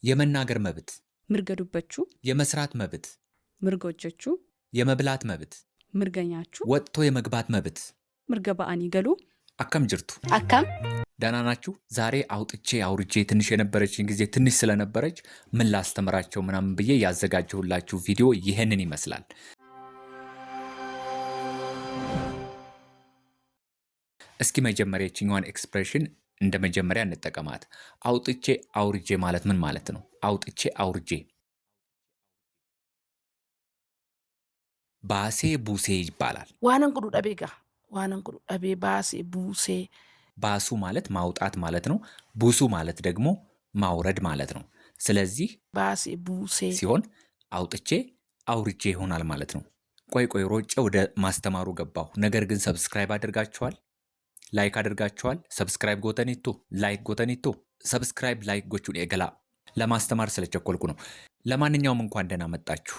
የመናገር መብት፣ ምርገዱበቹ፣ የመስራት መብት፣ ምርጎጀቹ፣ የመብላት መብት፣ ምርገኛቹ፣ ወጥቶ የመግባት መብት። ምርገባአኒ ገሉ አከም ጅርቱ አካም ደህና ናችሁ? ዛሬ አውጥቼ አውርጄ ትንሽ የነበረችን ጊዜ ትንሽ ስለነበረች ምን ላስተምራቸው ምናምን ብዬ ያዘጋጀሁላችሁ ቪዲዮ ይህንን ይመስላል። እስኪ መጀመሪያ የችኛዋን ኤክስፕሬሽን እንደ መጀመሪያ እንጠቀማት። አውጥቼ አውርጄ ማለት ምን ማለት ነው? አውጥቼ አውርጄ ባሴ ቡሴ ይባላል። ዋነንኩዱ ዳቤጋ ዋነንኩዱ ዳቤ ባሴ ቡሴ። ባሱ ማለት ማውጣት ማለት ነው። ቡሱ ማለት ደግሞ ማውረድ ማለት ነው። ስለዚህ ባሴ ቡሴ ሲሆን አውጥቼ አውርጄ ይሆናል ማለት ነው። ቆይ ሮጬ ወደ ማስተማሩ ገባሁ። ነገር ግን ሰብስክራይብ አድርጋችኋል? ላይክ አድርጋችኋል? ሰብስክራይብ ጎተኒቱ ላይክ ጎተኒቱ ሰብስክራይብ ላይክ ጎቹን የገላ ለማስተማር ስለቸኮልኩ ነው። ለማንኛውም እንኳን ደህና መጣችሁ።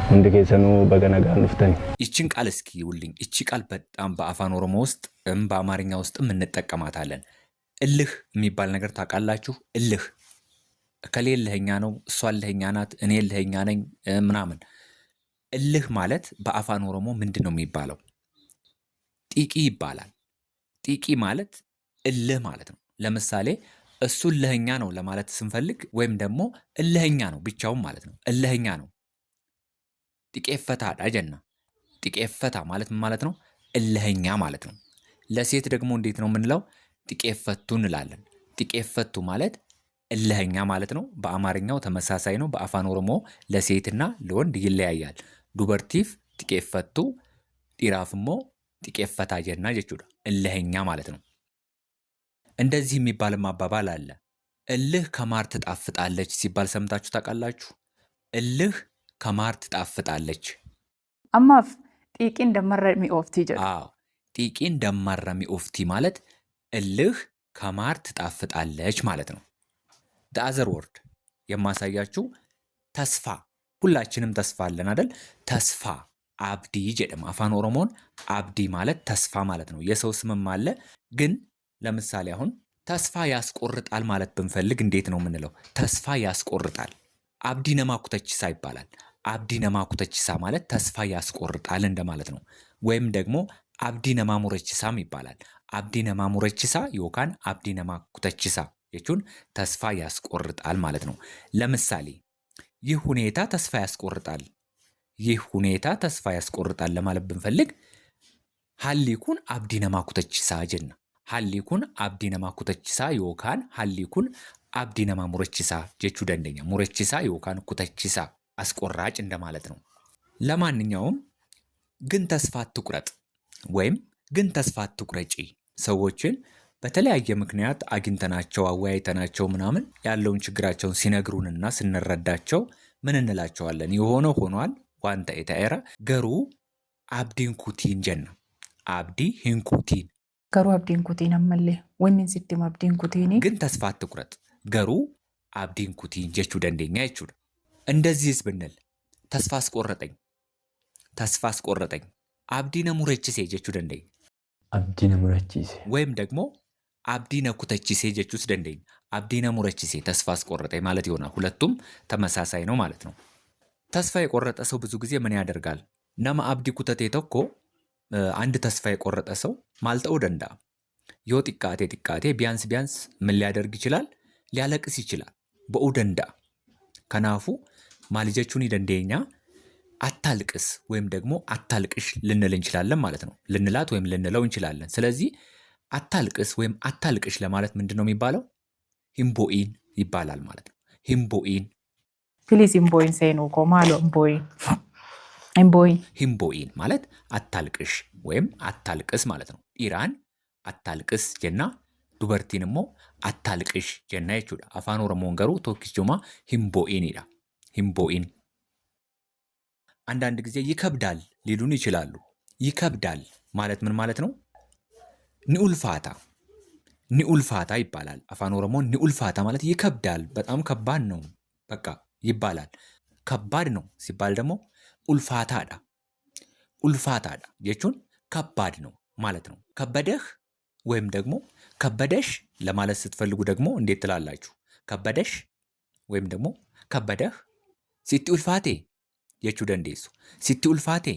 ሁንድ ከሰኑ በገነጋ ንፍተን ይችን ቃል እስኪ ይውልኝ። ይቺ ቃል በጣም በአፋን ኦሮሞ ውስጥ በአማርኛ ውስጥም እንጠቀማታለን። እልህ የሚባል ነገር ታውቃላችሁ? እልህ እከሌ እልህኛ ነው፣ እሷ እልህኛ ናት፣ እኔ እልህኛ ነኝ ምናምን። እልህ ማለት በአፋን ኦሮሞ ምንድን ነው የሚባለው? ጢቂ ይባላል። ጢቂ ማለት እልህ ማለት ነው። ለምሳሌ እሱ እልህኛ ነው ለማለት ስንፈልግ ወይም ደግሞ እልህኛ ነው ብቻውን ማለት ነው። እልህኛ ነው። ጢቄፈታ ዳጀና ጢቄፈታ ማለት ምን ማለት ነው? እልህኛ ማለት ነው። ለሴት ደግሞ እንዴት ነው የምንለው? ጢቄፈቱ እንላለን። ጢቄፈቱ ማለት እልህኛ ማለት ነው። በአማርኛው ተመሳሳይ ነው። በአፋን ኦሮሞ ለሴትና ለወንድ ይለያያል። ዱበርቲፍ ጢቄፈቱ ዲራፍሞ ጢቄፈታ ጀና ጀቹዳ እልህኛ ማለት ነው። እንደዚህ የሚባልም አባባል አለ። እልህ ከማር ትጣፍጣለች ሲባል ሰምታችሁ ታውቃላችሁ? እልህ ከማር ትጣፍጣለች። አማፍ ጢቂን ደመረሚ ኦፍቲ ጀ አዎ ጢቂን ደመረሚ ኦፍቲ ማለት እልህ ከማር ትጣፍጣለች ማለት ነው። አዘር ወርድ የማሳያችሁ ተስፋ። ሁላችንም ተስፋ አለን አይደል? ተስፋ አብዲ ጀደም አፋን ኦሮሞን አብዲ ማለት ተስፋ ማለት ነው። የሰው ስምም አለ። ግን ለምሳሌ አሁን ተስፋ ያስቆርጣል ማለት ብንፈልግ እንዴት ነው የምንለው? ተስፋ ያስቆርጣል አብዲ ነማ ኩተችሳ ይባላል። አብዲ ነማ ኩተችሳ ማለት ተስፋ ያስቆርጣል እንደማለት ነው። ወይም ደግሞ አብዲ ነማ ሙረችሳም ይባላል። አብዲ ነማ ሙረችሳ ዮካን አብዲ ነማ ኩተችሳ የቹን ተስፋ ያስቆርጣል ማለት ነው። ለምሳሌ ይህ ሁኔታ ተስፋ ያስቆርጣል። ይህ ሁኔታ ተስፋ ያስቆርጣል ለማለት ብንፈልግ ሀሊኩን አብዲ ነማ ኩተችሳ ጀና ሀሊኩን አብዲ ነማ ኩተችሳ ዮካን ሀሊኩን አብዲ ነማ ሙረችሳ ጀቹ ደንደኛ ሙረችሳ ዮካን ኩተችሳ አስቆራጭ እንደማለት ነው። ለማንኛውም ግን ተስፋ አትቁረጥ ወይም ግን ተስፋ አትቁረጪ ሰዎችን በተለያየ ምክንያት አግኝተናቸው አወያይተናቸው ምናምን ያለውን ችግራቸውን ሲነግሩንና ስንረዳቸው ምን እንላቸዋለን? የሆነው ሆኗል ዋንታ ኤታኤራ ገሩ አብዲን ኩቲን ጀና አብዲ ሂንኩቲን ገሩ አብዲን ኩቲን አመሌ ወኒን ሲቲም አብዲን ኩቲኒ ግን ተስፋ አትቁረጥ ገሩ አብዲን ኩቲን ጀቹ ደንደኛ ይቹ እንደዚህስ ብንል ተስፋ አስቆረጠኝ ተስፋ አስቆረጠኝ አብዲነ ሙረችሴ ጀቹ ደንደኝ አብዲነ ሙረችሴ ወይም ደግሞ አብዲነ ኩተችሴ ጀቹስ ደንደኝ አብዲነ ሙረችሴ ተስፋ አስቆረጠኝ ማለት ይሆናል። ሁለቱም ተመሳሳይ ነው ማለት ነው። ተስፋ የቆረጠ ሰው ብዙ ጊዜ ምን ያደርጋል? ነማ አብዲ ኩተቴ ተኮ አንድ ተስፋ የቆረጠ ሰው ማልጠው ደንዳ ዮ ጢቃቴ ቢያንስ ምን ሊያደርግ ይችላል? ሊያለቅስ ይችላል። በኡ ደንዳ ከናፉ ማልጀቹን ደንደኛ አታልቅስ ወይም ደግሞ አታልቅሽ ልንል እንችላለን ማለት ነው። ልንላት ወይም ልንለው እንችላለን። ስለዚህ አታልቅስ ወይም አታልቅሽ ለማለት ምንድን ነው የሚባለው? ሂምቦኢን ይባላል ማለት ነው። ሂምቦኢን ፕሊዝ ኢምቦይን ሴኑ ኮማሎ ሂምቦኢን ማለት አታልቅሽ ወይም አታልቅስ ማለት ነው። ኢራን አታልቅስ ጀና ዱበርቲንሞ አታልቅሽ ጀና ይቹዳ አፋን ኦሮሞን ገሩ ቶኪስ ጆማ ሂምቦኢን ይላ ሂምቦኢን። አንዳንድ ጊዜ ይከብዳል ሊሉን ይችላሉ። ይከብዳል ማለት ምን ማለት ነው? ኒኡልፋታ ይባላል። አፋን ኦሮሞ ኒኡልፋታ ማለት ይከብዳል፣ በጣም ከባድ ነው በቃ ይባላል። ከባድ ነው ሲባል ደግሞ ኡልፋታዳ jechuun ከባድ ነው ማለት ነው። ከበደህ ወይም ደግሞ ከበደሽ ለማለት ስትፈልጉ ደግሞ እንዴት ትላላችሁ? ከበደሽ ወይም ደግሞ ከበደህ ሲቲ ኡልፋቴ jechuu dandeessu. Sitti ulfaate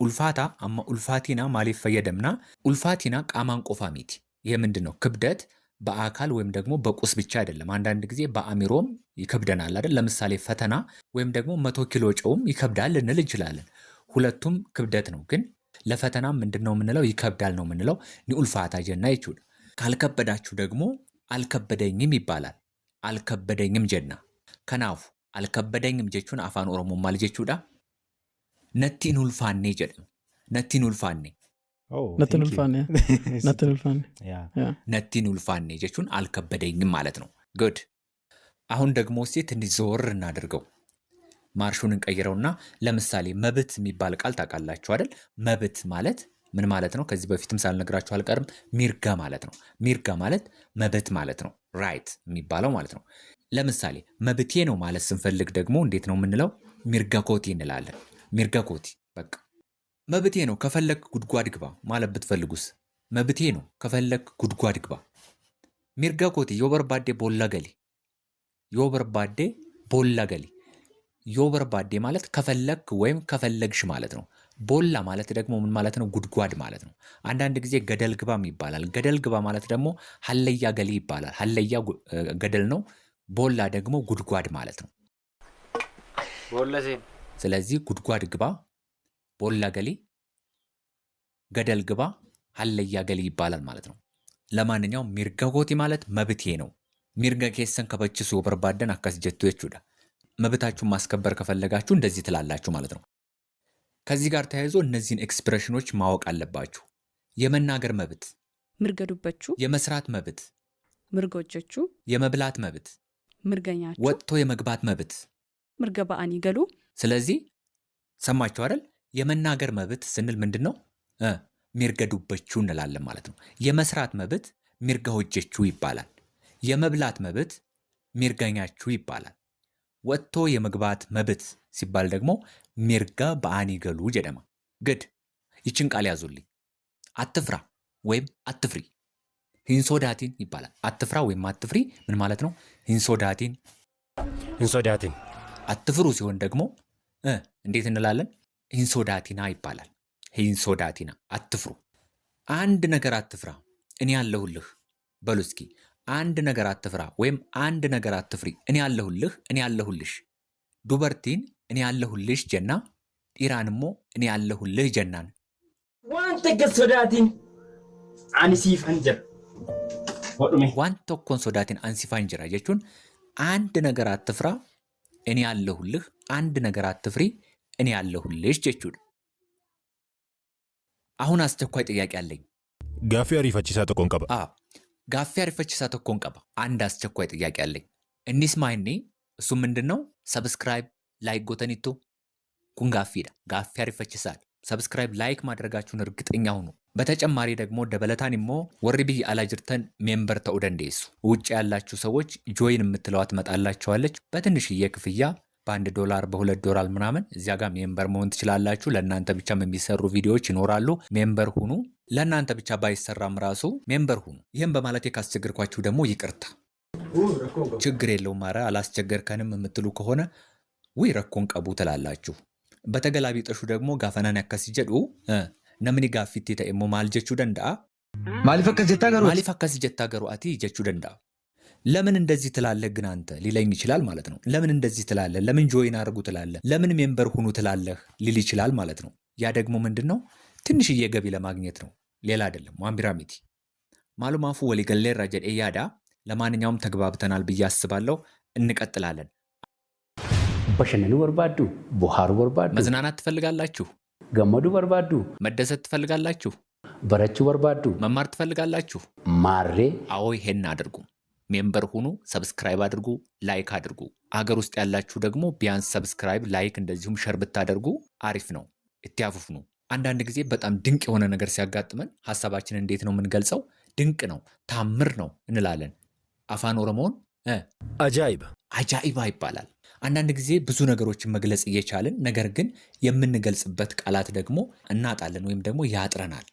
ulfaata amma ulfaatina maaliif fayyadamna? Ulfaatina qaamaan qofaa miti. ይሄ ምንድነው? ክብደት በአካል ወይም ደግሞ በቁስ ብቻ አይደለም። አንዳንድ ጊዜ በአእምሮም ይከብደናል አይደል? ለምሳሌ ፈተና ወይም ደግሞ 100 ኪሎ ጨውም ይከብዳል ልንል እንችላለን። ሁለቱም ክብደት ነው። ግን ለፈተና ምንድነው የምንለው? ይከብዳል ነው የምንለው። ኒኡልፋታ ጀና ይችላል። ካልከበዳችሁ ደግሞ አልከበደኝም ይባላል። አልከበደኝም ጀና ከናፉ አልከበደኝም jechuun afaan oromoo maal jechuudha? Natti hin ulfaanne jedhamu. Natti hin ulfaanne. Natti hin ulfaanne. Natti hin ulfaanne. Natti hin ulfaanne jechuun አልከበደኝም ማለት ነው። ጉድ። አሁን ደግሞ እስቲ ትንሽ ዞር እናድርገው። ማርሹን እንቀይረውና ለምሳሌ መብት የሚባል ቃል ታውቃላችሁ አይደል? መብት ማለት ምን ማለት ነው? ከዚህ በፊትም ሳልነግራችሁ አልቀርም። ሚርጋ ማለት ነው። ሚርጋ ማለት መብት ማለት ነው። ራይት የሚባለው ማለት ነው። ለምሳሌ መብቴ ነው ማለት ስንፈልግ ደግሞ እንዴት ነው የምንለው? ሚርጋ ኮቲ እንላለን። ሚርጋ ኮቲ በቃ መብቴ ነው ከፈለክ ጉድጓድ ግባ ማለት ብትፈልጉስ? መብቴ ነው ከፈለክ ጉድጓድ ግባ። ሚርጋ ኮቲ ዮበርባዴ ቦላ ገሊ። ዮበርባዴ ቦላ ገሊ። ዮበርባዴ ማለት ከፈለክ ወይም ከፈለግሽ ማለት ነው። ቦላ ማለት ደግሞ ምን ማለት ነው? ጉድጓድ ማለት ነው። አንዳንድ ጊዜ ገደል ግባም ይባላል። ገደል ግባ ማለት ደግሞ ሀለያ ገሊ ይባላል። ሀለያ ገደል ነው። ቦላ ደግሞ ጉድጓድ ማለት ነው። ስለዚህ ጉድጓድ ግባ፣ ቦላ ገሊ፣ ገደል ግባ፣ ሀለያ ገሊ ይባላል ማለት ነው። ለማንኛውም ሚርጋ ኮቲ ማለት መብቴ ነው። ሚርጋ ኬሰን ከበችሱ በርባደን አካስ ጀቱ የቹዳ መብታችሁን ማስከበር ከፈለጋችሁ እንደዚህ ትላላችሁ ማለት ነው። ከዚህ ጋር ተያይዞ እነዚህን ኤክስፕሬሽኖች ማወቅ አለባችሁ። የመናገር መብት፣ ምርገዱበቹ፣ የመስራት መብት፣ ምርጎጀቹ፣ የመብላት መብት፣ ምርገኛቹ፣ ወጥቶ የመግባት መብት፣ ምርገባአን ይገሉ። ስለዚህ ሰማችሁ አይደል? የመናገር መብት ስንል ምንድነው? ሚርገዱበቹ እንላለን ማለት ነው። የመስራት መብት ሚርጋሆጀቹ ይባላል። የመብላት መብት ሚርገኛቹ ይባላል። ወጥቶ የመግባት መብት ሲባል ደግሞ ሚርጋ በአን ይገሉ ጀደማ። ግድ ይችን ቃል ያዙልኝ። አትፍራ ወይም አትፍሪ ሂንሶዳቲን ይባላል። አትፍራ ወይም አትፍሪ ምን ማለት ነው? ሂንሶዳቲን ሂንሶዳቲን። አትፍሩ ሲሆን ደግሞ እንዴት እንላለን? ሂንሶዳቲና ይባላል። ሂንሶዳቲና አትፍሩ። አንድ ነገር አትፍራ እኔ ያለሁልህ በሉ እስኪ። አንድ ነገር አትፍራ ወይም አንድ ነገር አትፍሪ እኔ ያለሁልህ፣ እኔ ያለሁልሽ። ዱበርቲን እኔ ያለሁልሽ ጀና፣ ዲራንሞ እኔ ያለሁልህ ጀናን። ዋንተ ገሶዳቲን አንሲፍ አንጀር ዋን tokkoon sodaatiin አንሲፋ እንጀራ jechuun አንድ ነገር አትፍራ እኔ ያለሁልህ፣ አንድ ነገር አትፍሪ እኔ ያለሁልሽ jechuudha። አሁን አስቸኳይ ጥያቄ አለኝ። ጋፊ አሪፈቺሳ tokkoon qaba። ጋፊ አሪፈቺሳ tokkoon qaba። አንድ አስቸኳይ ጥያቄ አለኝ። እንስማይኒ እሱ ምንድነው? ሰብስክራይብ ላይክ ጎተኒቱ ኩን ጋፊዳ ጋፊ አሪፈቺሳ። ሰብስክራይብ ላይክ ማድረጋችሁን እርግጠኛ ሁኑ። በተጨማሪ ደግሞ ደበለታን ሞ ወሪ ብይ አላጅርተን ሜምበር ተው ደንዴሱ ውጭ ያላችሁ ሰዎች ጆይን የምትለዋት መጣላችኋለች። በትንሽዬ ክፍያ $1 $2 ምናምን እዚያ ጋር ሜምበር መሆን ትችላላችሁ። ለእናንተ ብቻም የሚሰሩ ቪዲዮዎች ይኖራሉ። ሜምበር ሁኑ። ለእናንተ ብቻ ባይሰራም ራሱ ሜምበር ሁኑ። ይህም በማለቴ ካስቸገርኳችሁ ደግሞ ይቅርታ። ችግር የለውም ኧረ አላስቸገርከንም የምትሉ ከሆነ ውይ ረኮን ቀቡ ትላላችሁ። በተገላቢጠሹ ደግሞ ጋፈናን ያከስጀዱ ነምኒ ጋፊት ተእሞ ማል ጀቹ ደንዳ ማሊፍ አከስ ጀታ ገሩ አቲ ጀቹ ደንዳ። ለምን እንደዚህ ትላለህ ግን አንተ ሊለኝ ይችላል ማለት ነው። ለምን እንደዚህ ትላለህ? ለምን ጆይን አድርጉ ትላለህ? ለምን ሜምበር ሁኑ ትላለህ ሊል ይችላል ማለት ነው። ያ ደግሞ ምንድነው? ትንሽዬ ገቢ ለማግኘት ነው፣ ሌላ አይደለም። ዋምቢራሚቲ ማሉማፉ ወሊገሌ ራጀድ ኤያዳ። ለማንኛውም ተግባብተናል ብዬ አስባለሁ። እንቀጥላለን። በሸነኑ ወርባዱ ቦሃሩ ወርባዱ መዝናናት ትፈልጋላችሁ? ገመዱ ወርባዱ መደሰት ትፈልጋላችሁ? በረቹ ወርባዱ መማር ትፈልጋላችሁ? ማሬ አዎ ይሄን አድርጉ። ሜምበር ሁኑ፣ ሰብስክራይብ አድርጉ፣ ላይክ አድርጉ። አገር ውስጥ ያላችሁ ደግሞ ቢያንስ ሰብስክራይብ፣ ላይክ እንደዚሁም ሸር ብታደርጉ አሪፍ ነው። እትያፉፍኑ። አንዳንድ ጊዜ በጣም ድንቅ የሆነ ነገር ሲያጋጥመን ሐሳባችን እንዴት ነው የምንገልጸው? ድንቅ ነው፣ ታምር ነው እንላለን። አፋን ኦሮሞን አጃኢባ ይባላል። አንዳንድ ጊዜ ብዙ ነገሮችን መግለጽ እየቻልን ነገር ግን የምንገልጽበት ቃላት ደግሞ እናጣለን ወይም ደግሞ ያጥረናል።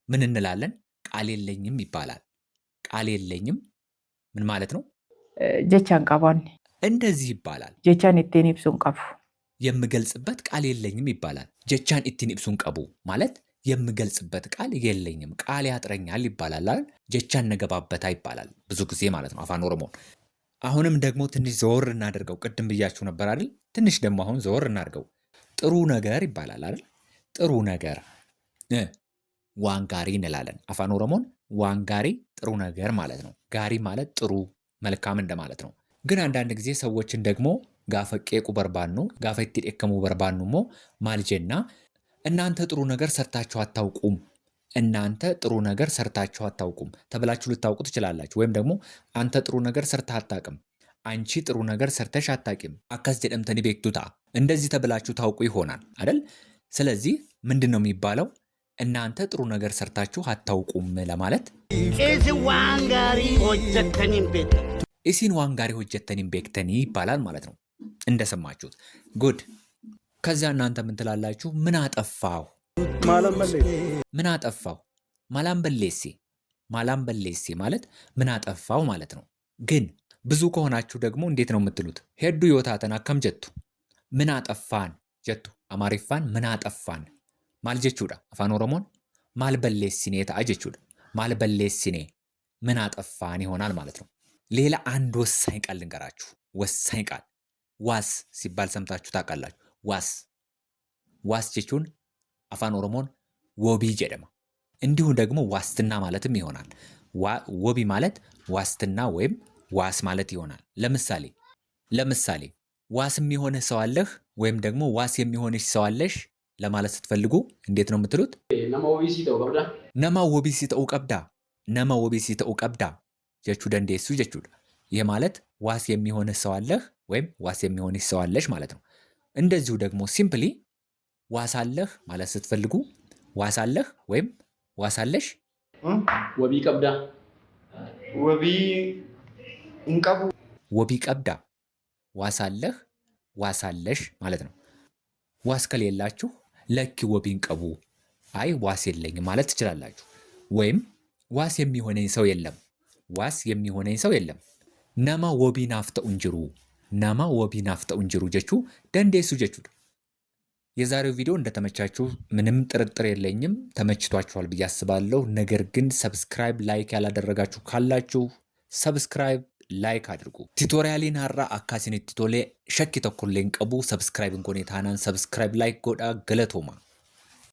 ምን እንላለን? ቃል የለኝም ይባላል። ቃል የለኝም ምን ማለት ነው? ጀቻን ቀባን እንደዚህ ይባላል። Jechaan ittiin ibsuun qabu. የምገልጽበት ቃል የለኝም ይባላል። ጀቻን ኢቲን ኢብሱን ቀቡ ማለት የምገልጽበት ቃል የለኝም፣ ቃል ያጥረኛል ይባላል አይደል? ጀቻን ነገባበታ ይባላል ብዙ ጊዜ ማለት ነው አፋን ኦሮሞን። አሁንም ደግሞ ትንሽ ዘወር እናደርገው። ቅድም ብያችሁ ነበር አይደል? ትንሽ ደግሞ አሁን ዘወር እናድርገው። ጥሩ ነገር ይባላል አይደል? ጥሩ ነገር ዋንጋሪ እንላለን። አፋን ኦሮሞን ዋንጋሪ ጥሩ ነገር ማለት ነው። ጋሪ ማለት ጥሩ መልካም እንደማለት ነው። ግን አንዳንድ ጊዜ ሰዎችን ደግሞ ጋፈቄቁ በርባኑ ጋፈቲ ደከሙ በርባኑሞ ማልጀና እናንተ ጥሩ ነገር ሰርታችሁ አታውቁም፣ እናንተ ጥሩ ነገር ሰርታችሁ አታውቁም ተብላችሁ ልታውቁ ትችላላችሁ። ወይም ደግሞ አንተ ጥሩ ነገር ሰርተህ አታውቅም፣ አንቺ ጥሩ ነገር ሰርተሽ አታውቂም፣ አካስ ጀደምተኒ ቤክቱታ እንደዚህ ተብላችሁ ታውቁ ይሆናል አይደል? ስለዚህ ምንድን ነው የሚባለው? እናንተ ጥሩ ነገር ሰርታችሁ አታውቁም ለማለት ኢሲን ዋንጋሪ ሆጀተኒን ቤክተኒ ይባላል ማለት ነው። እንደሰማችሁት ጉድ። ከዚያ እናንተ ምን ትላላችሁ? ምን አጠፋሁ? ምን አጠፋሁ? ማላምበሌሴ ማላምበሌሴ ማለት ምን አጠፋሁ ማለት ነው። ግን ብዙ ከሆናችሁ ደግሞ እንዴት ነው የምትሉት? ሄዱ ዮታተን አከም ጀቱ ምን አጠፋን ጀቱ አማሪፋን ምን አጠፋን ማል ጀቹዳ አፋን ኦሮሞን ማልበሌሲኔ ታአ ጀቹዳ ማልበሌሲኔ ምን አጠፋን ይሆናል ማለት ነው። ሌላ አንድ ወሳኝ ቃል ልንገራችሁ። ወሳኝ ቃል ዋስ ሲባል ሰምታችሁ ታውቃላችሁ? ዋስ ጀቹን አፋን ኦሮሞን ወቢ ጀደማ። እንዲሁ ደግሞ ዋስትና ማለትም ይሆናል። ወቢ ማለት ዋስትና ወይም ዋስ ማለት ይሆናል። ለምሳሌ ዋስ የሚሆንህ ሰው አለህ ወይም ደግሞ ዋስ የሚሆንሽ ሰው አለሽ ለማለት ስትፈልጉ እንዴት ነው የምትሉት? ነማ ወቢሲ ተኡ ቀብዳ ነማ ወቢሲ ተኡ ቀብዳ ጀቹ ደንዴሱ ጀቹ። ይህ ማለት ዋስ የሚሆንህ ሰው አለህ ወይም ዋስ የሚሆንሽ ሰው አለሽ ማለት ነው። እንደዚሁ ደግሞ ሲምፕሊ ዋስ አለህ ማለት ስትፈልጉ ዋስ አለህ ወይም ዋስ አለሽ ወቢ ቀብዳ ወቢ ቀብዳ ዋስ አለህ ዋስ አለሽ ማለት ነው። ዋስ ከሌላችሁ ለኪ ወቢን ቀቡ አይ ዋስ የለኝም ማለት ትችላላችሁ። ወይም ዋስ የሚሆነኝ ሰው የለም፣ ዋስ የሚሆነኝ ሰው የለም። ነማ ወቢ ናፍተ እንጅሩ ነማ ወቢ ናፍተ እንጅሩ ጀቹ ደንዴሱ ጀቹ። የዛሬው ቪዲዮ እንደተመቻችሁ ምንም ጥርጥር የለኝም፣ ተመችቷችኋል ብዬ አስባለሁ። ነገር ግን ሰብስክራይብ ላይክ ያላደረጋችሁ ካላችሁ ሰብስክራይብ ላይክ አድርጉ። ቲቶሪያሊን ሀራ አካሲን ቲቶሌ ሸኪ ተኮሌን ቀቡ ሰብስክራይብ እንኮኔ ታናን ሰብስክራይብ ላይክ ጎዳ ገለቶማ